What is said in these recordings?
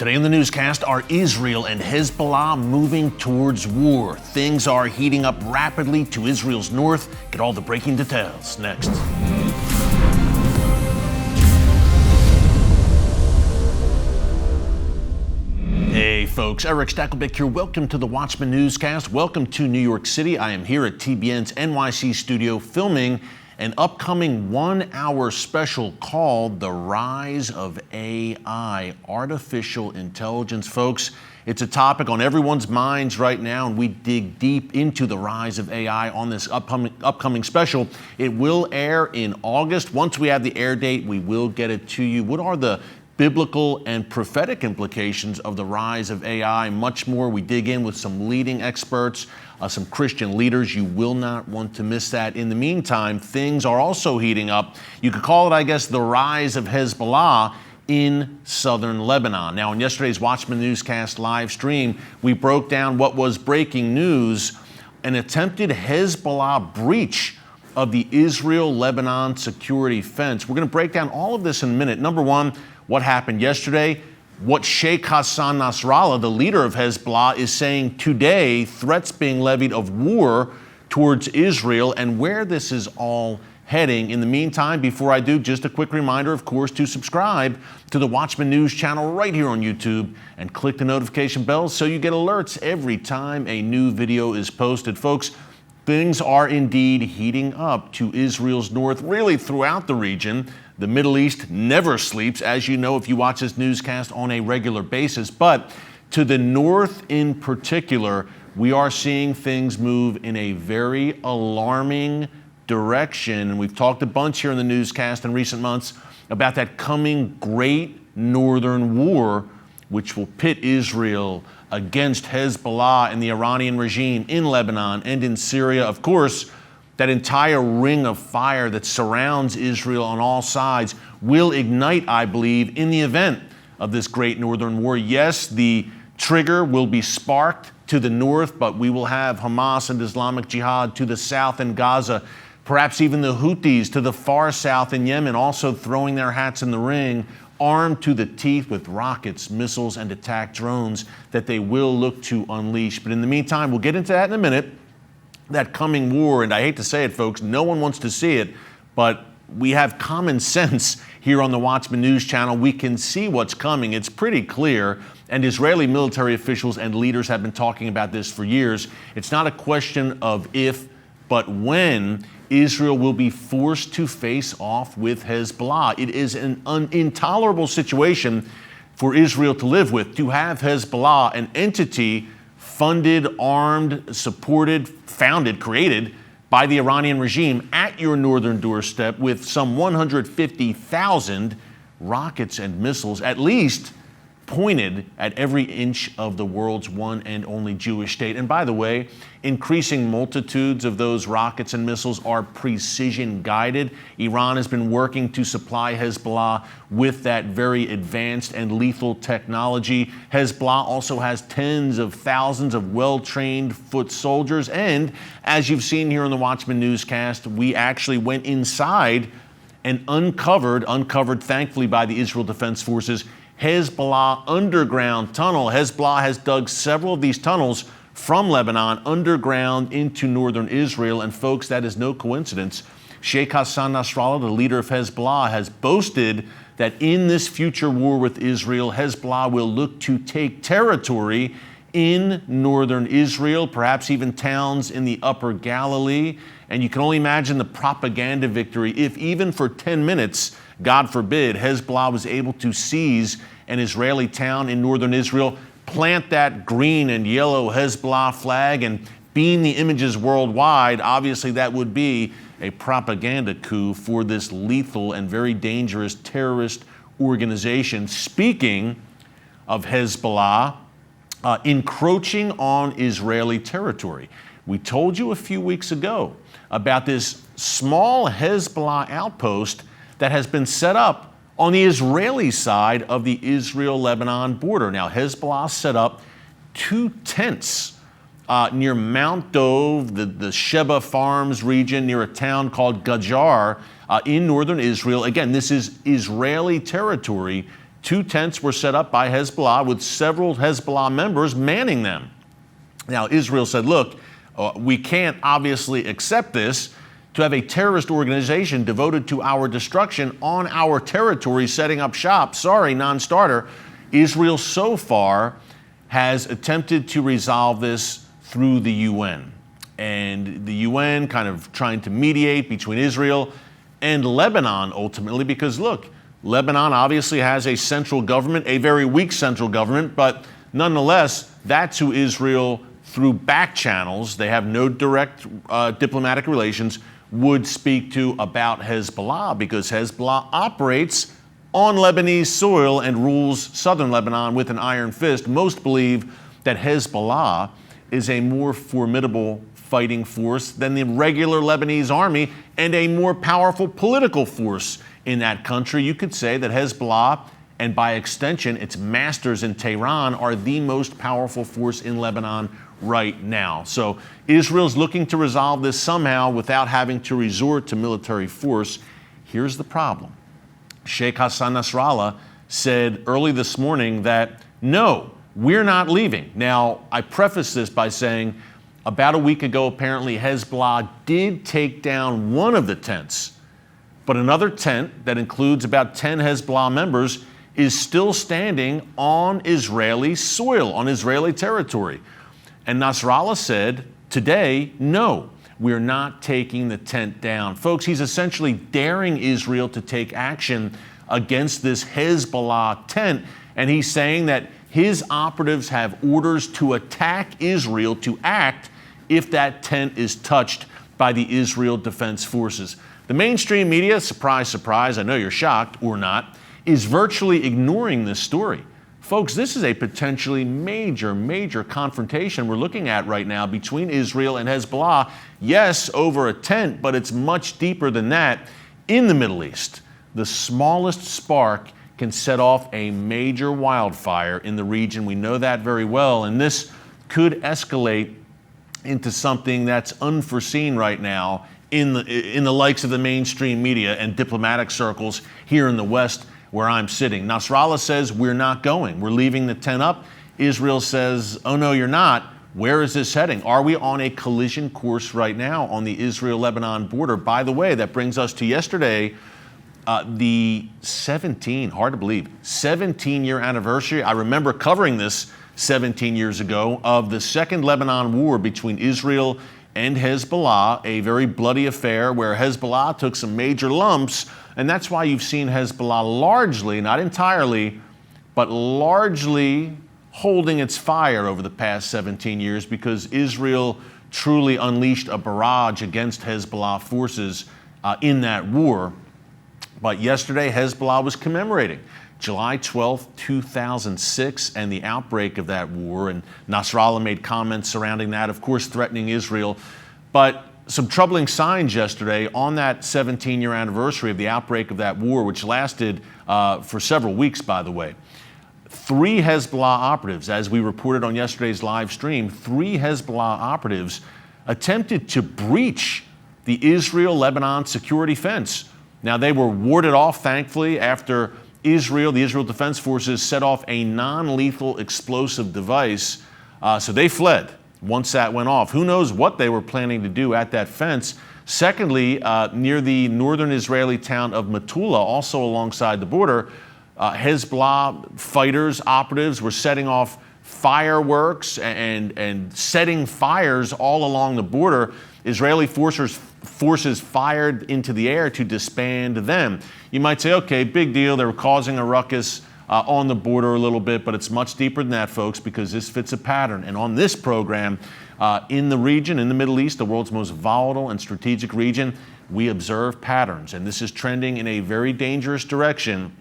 Today in the newscast, are Israel and Hezbollah moving towards war? Things are heating up rapidly to Israel's north. Get all the breaking details next. Hey folks, Erick Stakelbeck here. Welcome to the Watchman Newscast. Welcome to New York City. I am here at TBN's NYC studio filming an upcoming 1-hour special called The Rise of AI, Artificial Intelligence. Folks, it's a topic on everyone's minds right now, and we dig deep into the rise of AI on this upcoming special. It will air in August. Once we have the air date, we will get it to you. What are the biblical and prophetic implications of the rise of AI? Much more. We dig in with some leading experts, some Christian leaders. You will not want to miss that. In the meantime, things are also heating up. You could call it, I guess, the rise of Hezbollah in southern Lebanon. Now, in yesterday's Watchman Newscast live stream, we broke down what was breaking news: an attempted Hezbollah breach of the Israel-Lebanon security fence. We're going to break down all of this in a minute. Number one, what happened yesterday, what Sheikh Hassan Nastallah, the leader of Hezbollah, is saying today, threats being levied of war towards Israel, and where this is all heading. In the meantime, before I do, just a quick reminder, of course, to subscribe to the Watchman News channel right here on YouTube and click the notification bell so you get alerts every time a new video is posted. Folks, things are indeed heating up to Israel's north, really throughout the region. The Middle East never sleeps, as you know if you watch this newscast on a regular basis. But to the north in particular, we are seeing things move in a very alarming direction. And we've talked a bunch here in the newscast in recent months about that coming great northern war, which will pit Israel against Hezbollah and the Iranian regime in Lebanon and in Syria. Of course, that entire ring of fire that surrounds Israel on all sides will ignite, I believe, in the event of this great northern war. Yes, the trigger will be sparked to the north, but we will have Hamas and Islamic Jihad to the south in Gaza, perhaps even the Houthis to the far south in Yemen, also throwing their hats in the ring, armed to the teeth with rockets, missiles, and attack drones that they will look to unleash. But in the meantime, we'll get into that in a minute. That coming war, and I hate to say it, folks, no one wants to see it, but we have common sense here on the Watchman News channel. We can see what's coming. It's pretty clear, and Israeli military officials and leaders have been talking about this for years. It's not a question of if, but when Israel will be forced to face off with Hezbollah. It is an intolerable situation for Israel to live with, to have Hezbollah, an entity funded, armed, supported, founded, created by the Iranian regime at your northern doorstep with some 150,000 rockets and missiles, at least pointed at every inch of the world's one and only Jewish state. And by the way, increasing multitudes of those rockets and missiles are precision guided. Iran has been working to supply Hezbollah with that very advanced and lethal technology. Hezbollah also has tens of thousands of well-trained foot soldiers. And as you've seen here on the Watchman Newscast, we actually went inside and uncovered thankfully by the Israel Defense Forces, Hezbollah underground tunnel. Hezbollah has dug several of these tunnels from Lebanon underground into northern Israel. And folks, that is no coincidence. Sheikh Hassan Nastallah, the leader of Hezbollah, has boasted that in this future war with Israel, Hezbollah will look to take territory in northern Israel, perhaps even towns in the upper Galilee. And you can only imagine the propaganda victory if even for 10 minutes, God forbid, Hezbollah was able to seize an Israeli town in northern Israel, plant that green and yellow Hezbollah flag, and beam the images worldwide. Obviously, that would be a propaganda coup for this lethal and very dangerous terrorist organization. Speaking of Hezbollah, encroaching on Israeli territory. We told you a few weeks ago about this small Hezbollah outpost that has been set up on the Israeli side of the Israel-Lebanon border. Now, Hezbollah set up 2 tents near Mount Dov, the Sheba Farms region, near a town called Gajar in northern Israel. Again, this is Israeli territory 2 tents were set up by Hezbollah with several Hezbollah members manning them. Now, Israel said, look, we can't obviously accept this to have a terrorist organization devoted to our destruction on our territory setting up shop. Sorry, non-starter. Israel so far has attempted to resolve this through the UN. And the UN kind of trying to mediate between Israel and Lebanon ultimately, because look, Lebanon obviously has a central government, a very weak central government, but nonetheless, that's who Israel, through back channels, they have no direct diplomatic relations, would speak to about Hezbollah, because Hezbollah operates on Lebanese soil and rules southern Lebanon with an iron fist. Most believe that Hezbollah is a more formidable fighting force than the regular Lebanese army and a more powerful political force in that country. You could say that Hezbollah, and by extension its masters in Tehran, are the most powerful force in Lebanon right now. So Israel's looking to resolve this somehow without having to resort to military force. Here's the problem. Sheikh Hassan Nastallah said early this morning that, no, we're not leaving. Now, I preface this by saying about a week ago, apparently Hezbollah did take down one of the tents, but another tent that includes about 10 Hezbollah members is still standing on Israeli soil, on Israeli territory. And Nasrallah said today, no, we're not taking the tent down. Folks, he's essentially daring Israel to take action against this Hezbollah tent. And he's saying that his operatives have orders to attack Israel, to act if that tent is touched by the Israel Defense Forces. The mainstream media, surprise, surprise, I know you're shocked or not, is virtually ignoring this story. Folks, this is a potentially major confrontation we're looking at right now between Israel and Hezbollah. Yes, over a tent, but it's much deeper than that. In the Middle East, the smallest spark can set off a major wildfire in the region. We know that very well, and this could escalate into something that's unforeseen right now in the likes of the mainstream media and diplomatic circles here in the West, where I'm sitting. Nasrallah says, we're not going. We're leaving the tent up. Israel says, oh, no, you're not. Where is this heading? Are we on a collision course right now on the Israel-Lebanon border? By the way, that brings us to yesterday, the 17-year anniversary. I remember covering this 17 years ago of the Second Lebanon War between Israel and Hezbollah, a very bloody affair where Hezbollah took some major lumps. And that's why you've seen Hezbollah largely, not entirely, but largely holding its fire over the past 17 years, because Israel truly unleashed a barrage against Hezbollah forces in that war. But yesterday, Hezbollah was commemorating July 12th, 2006, and the outbreak of that war. And Nasrallah made comments surrounding that, of course, threatening Israel. But some troubling signs yesterday on that 17-year anniversary of the outbreak of that war, which lasted for several weeks, by the way. 3 Hezbollah operatives, as we reported on yesterday's live stream, 3 Hezbollah operatives attempted to breach the Israel-Lebanon security fence. Now, they were warded off, thankfully, after the Israel Defense Forces set off a non-lethal explosive device. So they fled once that went off. Who knows what they were planning to do at that fence. Secondly, near the northern Israeli town of Metula, also alongside the border, Hezbollah fighters, operatives were setting off fireworks and setting fires all along the border. Israeli forces fired into the air to disband them. You might say, okay, big deal. They were causing a ruckus on the border a little bit, but it's much deeper than that, folks, because this fits a pattern. And on this program, in the region, in the Middle East, the world's most volatile and strategic region, we observe patterns. And this is trending in a very dangerous direction.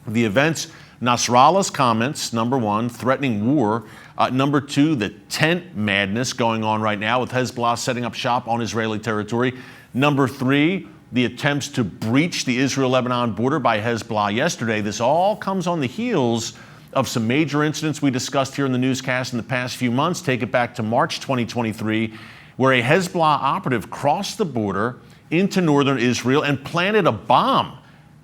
The events, Nasrallah's comments, number one, threatening war. Number two, the tent madness going on right now with Hezbollah setting up shop on Israeli territory. Number three, the attempts to breach the Israel-Lebanon border by Hezbollah yesterday. This all comes on the heels of some major incidents we discussed here in the newscast in the past few months. Take it back to March 2023, where a Hezbollah operative crossed the border into northern Israel and planted a bomb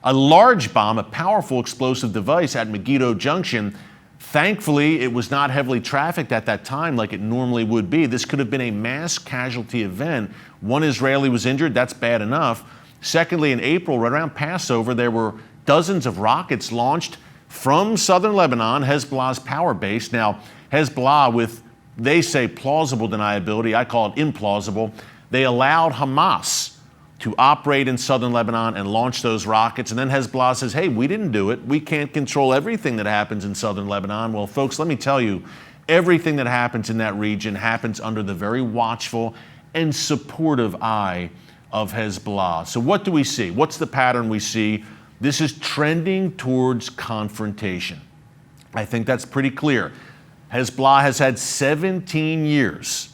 a large bomb, a powerful explosive device at Megiddo Junction. Thankfully, it was not heavily trafficked at that time like it normally would be. This could have been a mass casualty event. One Israeli was injured. That's bad enough. Secondly, in April, right around Passover, there were dozens of rockets launched from southern Lebanon, Hezbollah's power base. Now, Hezbollah, with, they say, plausible deniability, I call it implausible, they allowed Hamas to operate in southern Lebanon and launch those rockets. And then Hezbollah says, hey, we didn't do it. We can't control everything that happens in southern Lebanon. Well, folks, let me tell you, everything that happens in that region happens under the very watchful and supportive eye of Hezbollah. So what do we see? What's the pattern we see? This is trending towards confrontation. I think that's pretty clear. Hezbollah has had 17 years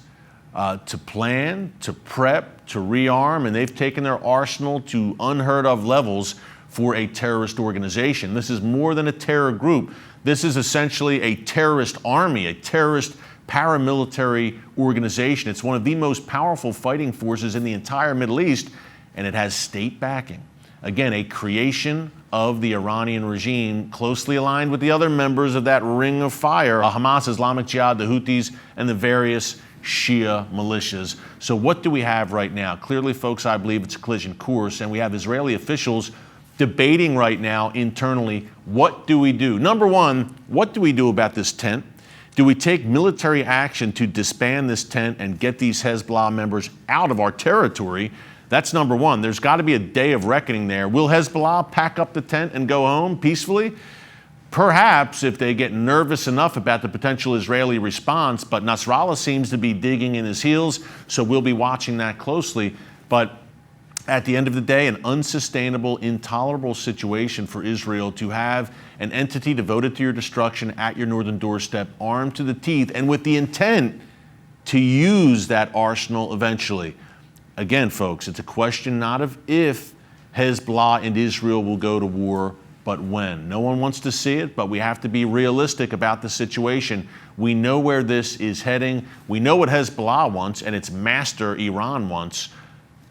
to plan, to prep, to rearm, and they've taken their arsenal to unheard of levels for a terrorist organization. This is more than a terror group. This is essentially a terrorist army, a terrorist paramilitary organization. It's one of the most powerful fighting forces in the entire Middle East, and it has state backing. Again, a creation of the Iranian regime, closely aligned with the other members of that ring of fire, Hamas, Islamic Jihad, the Houthis, and the various Shia militias. So what do we have right now? Clearly, folks, I believe it's a collision course, and we have Israeli officials debating right now internally, what do we do? Number one, what do we do about this tent? Do we take military action to disband this tent and get these Hezbollah members out of our territory? That's number one. There's got to be a day of reckoning there. Will Hezbollah pack up the tent and go home peacefully? Perhaps, if they get nervous enough about the potential Israeli response, but Nasrallah seems to be digging in his heels, so we'll be watching that closely. But at the end of the day, an unsustainable, intolerable situation for Israel to have an entity devoted to your destruction at your northern doorstep, armed to the teeth, and with the intent to use that arsenal eventually. Again, folks, it's a question not of if Hezbollah and Israel will go to war, but when. No one wants to see it, but we have to be realistic about the situation. We know where this is heading. We know what Hezbollah wants and its master Iran wants.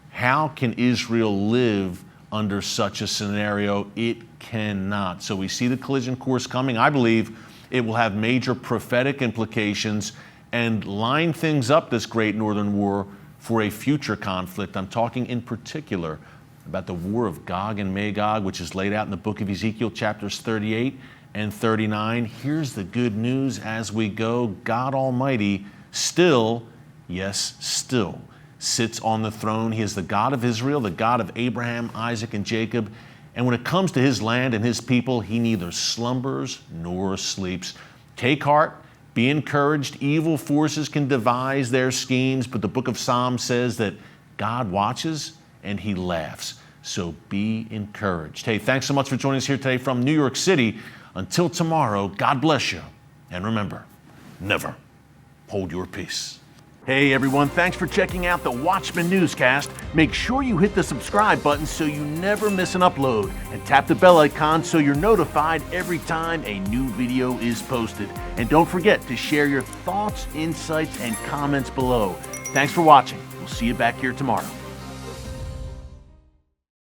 How can Israel live under such a scenario? It cannot. So we see the collision course coming. I believe it will have major prophetic implications and line things up, this great northern war, for a future conflict. I'm talking in particular about the war of Gog and Magog, which is laid out in the book of Ezekiel, chapters 38 and 39. Here's the good news as we go. God Almighty still, yes, still, sits on the throne. He is the God of Israel, the God of Abraham, Isaac, and Jacob. And when it comes to his land and his people, he neither slumbers nor sleeps. Take heart. Be encouraged. Evil forces can devise their schemes, but the book of Psalms says that God watches and he laughs. So be encouraged. Hey, thanks so much for joining us here today from New York City. Until tomorrow, God bless you. And remember, never hold your peace. Hey everyone, thanks for checking out the Watchman Newscast. Make sure you hit the subscribe button so you never miss an upload, and tap the bell icon so you're notified every time a new video is posted. And don't forget to share your thoughts, insights, and comments below. Thanks for watching. We'll see you back here tomorrow.